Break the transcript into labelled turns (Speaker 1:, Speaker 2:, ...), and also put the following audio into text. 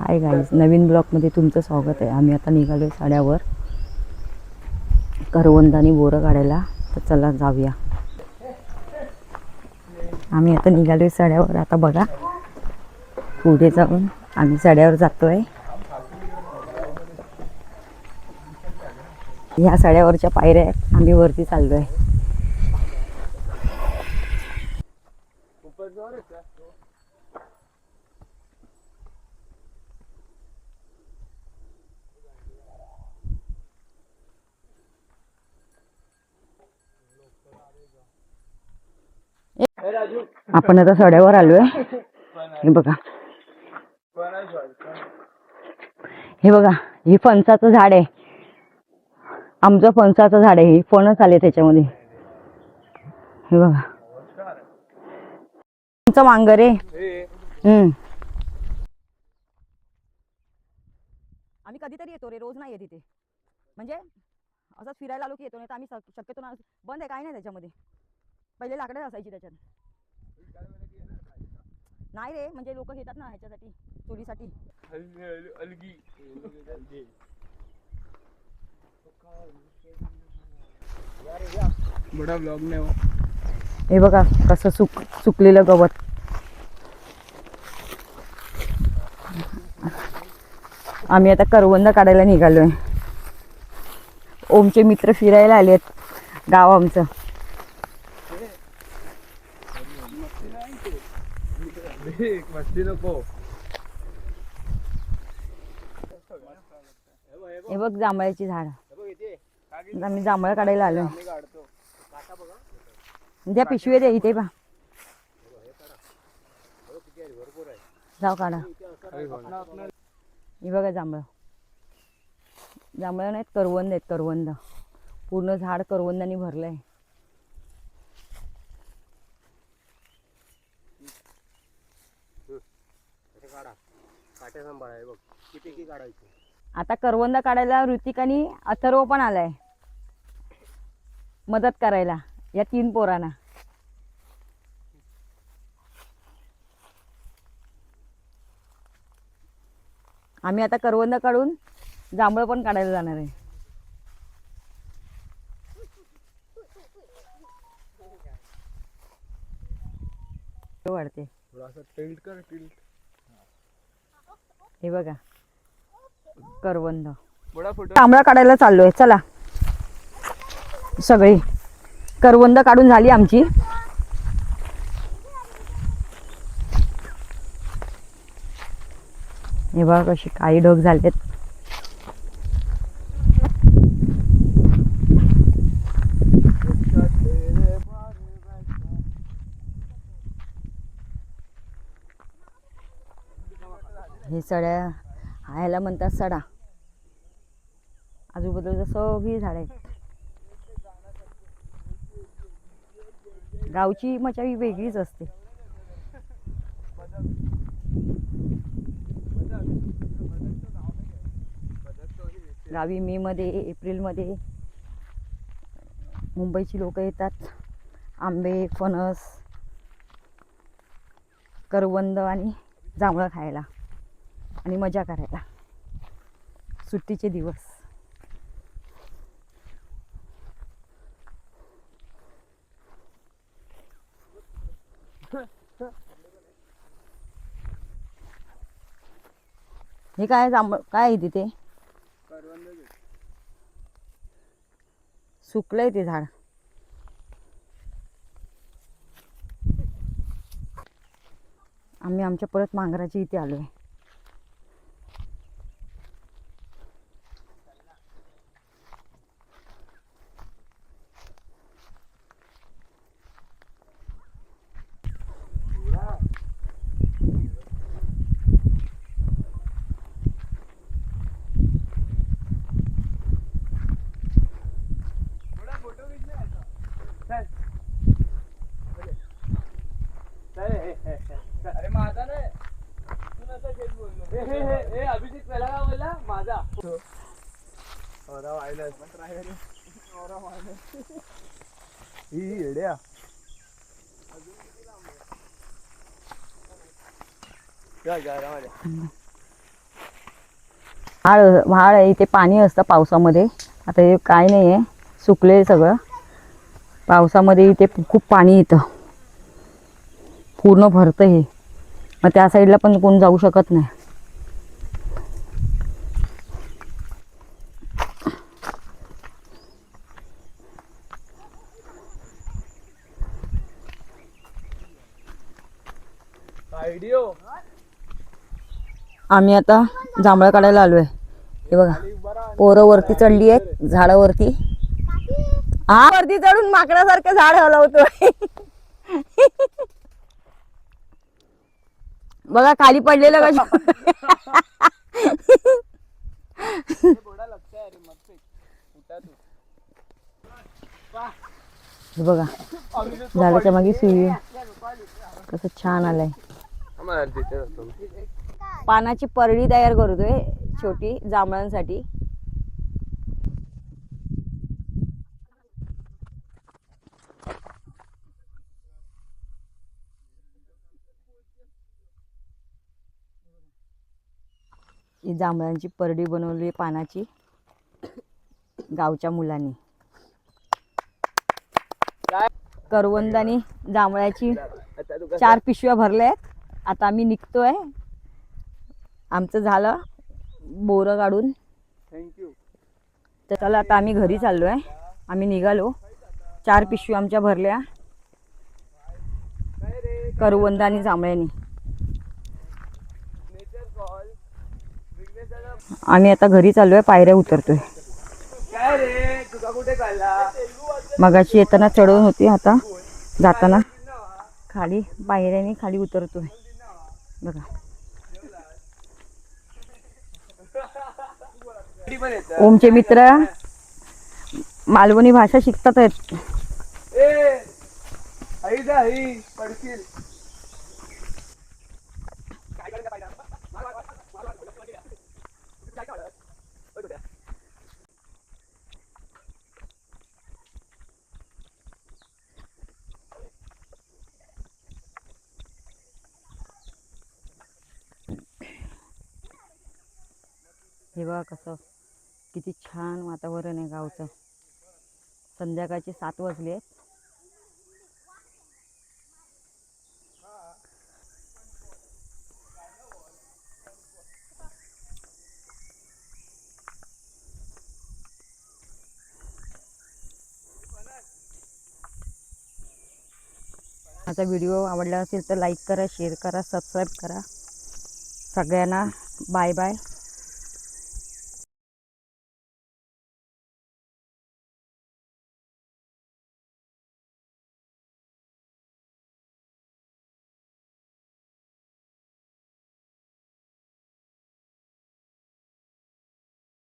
Speaker 1: Hi guys, नवीन ब्लॉगमध्ये तुमचं स्वागत आहे। आम्ही आता निघालो साड्यावर करवंदानी बोरं काढायला, तर चला जाऊया। आम्ही आता निघालो साड्यावर। आता बघा पुढे जाऊन आम्ही साड्यावर जातोय। ह्या साड्यावरच्या पायऱ्या आहेत, आम्ही वरती चाललोय। आपण आता साड्यावर आलोय। हे बघा, हे बघा, हे फणसाचं झाड आहे। आमचं फणसाचं झाड आहे। हे फणस आले त्याच्यामध्ये। हे बघा, आमचं मांगर आहे। आम्ही कधीतरी येतो रे, रोज नाही येत इथे। म्हणजे असंच फिरायला आलो की येतो, नाही तर आम्ही शक्यतो ना। बंद आहे, काय नाही त्याच्यामध्ये। पहिले लाकडं असायची त्याच्यात। नाही रे, म्हणजे लोक घेतात ना ह्याच्यासाठी, चोरीसाठी।
Speaker 2: बडा ब्लॉग नाही हो।
Speaker 1: हे बघा कसं सुकलेलं गवत। आम्ही आता करवंद काढायला निघालोय। ओमचे मित्र फिरायला आलेत गाव आमचं।
Speaker 2: मस्ती नको।
Speaker 1: हे बघ जांभळाची झाड। आम्ही जांभळ काढायला आलोय। त्या पिशवी दे इथे पा, जाऊ काढा। हे बघा जांभळ, जांभळ नाहीत, करवंद आहेत। करवंद पूर्ण झाड करवंदानी भरलंय। आता करवंद काढायला ऋतिक आणि अथर्व पण आलाय मदत करायला, या 3 पोरांना। आम्ही आता करवंद काढून जांभळ पण काढायला जाणार आहे। वाढते
Speaker 2: थोडासा टिल्ट कर, टिल्ट।
Speaker 1: हे बघा करवंद। जांभळ काढायला चाललोय, चला। सगळी करवंद काढून झाली आमची। हे बघा कशी काही ढग झालेत। हे सड्या ह्याला म्हणतात सडा। आजूबाजूला सगळी झाड आहेत। गावची मजा ही वेगळीच असते। गावी मे मध्ये, एप्रिल मध्ये मुंबईची लोक येतात आंबे, फणस, करवंद आणि जांभळं खायला आणि मजा करायला, सुट्टीचे दिवस। हे काय जांभळ काय आहे तिथे? सुकलंय ते झाड। आम्ही आमच्या परत मांगराची इथे आलोय।
Speaker 2: अरे माझा नाही, तू नसा घेत बोललो। हे अभिजित पहिला का बोलला माझा? ही येड्या क्या जा रहा है?
Speaker 1: व्हाळ आहे, इथे पाणी असतं पावसामध्ये. आता हे काय नाही आहे, सुकले सगळं. पावसामध्ये इथे खूप पाणी येतं, पूर्ण भरतं हे. मग त्या साईडला पण कोण जाऊ शकत नाही.
Speaker 2: व्हिडिओ
Speaker 1: आम्ही आता जांभळं काढायला आलोय. हे बघा, पोरं वरती चढली आहेत झाडावरती. हा, वरती चढून माकडासारखं झाड हलवतोय. बघा खाली पडलेलं कसं. हे बघा, झाडाच्या मागे सूर्य कसं छान आलंय. पानाची परडी तयार करतोय छोटी जांभळांसाठी. ही जांभळांची परडी बनवली पानाची गावच्या मुलांनी. करवंदानी जांभळाची 4 पिशव्या भरल्या आहेत. आता आम्ही निघतोय. आमचं झालं बोरं काढून.
Speaker 2: थँक्यू.
Speaker 1: तर चला आता आम्ही घरी चाललोय. आम्ही निघालो. 4 पिशव्या आमच्या भरल्या करवंदानी जांभळ्यानी. आम्ही आता घरी चाललोय, पायऱ्या उतरतोय.
Speaker 2: काय रे तुझा कुठे चालला?
Speaker 1: मगाशी येताना चढवून होती, आता जाताना खाली पायऱ्याने खाली उतरतोय. बघा, ओमचे मित्र मालवणी भाषा शिकतात आहेत.
Speaker 2: पडशील.
Speaker 1: हे बघा कसं किती छान वातावरण आहे गावचं. संध्याकाळचे 7 वाजले आहेत. माझा व्हिडिओ आवडला असेल तर लाईक करा, शेअर करा, सबस्क्राईब करा. सगळ्यांना बाय बाय.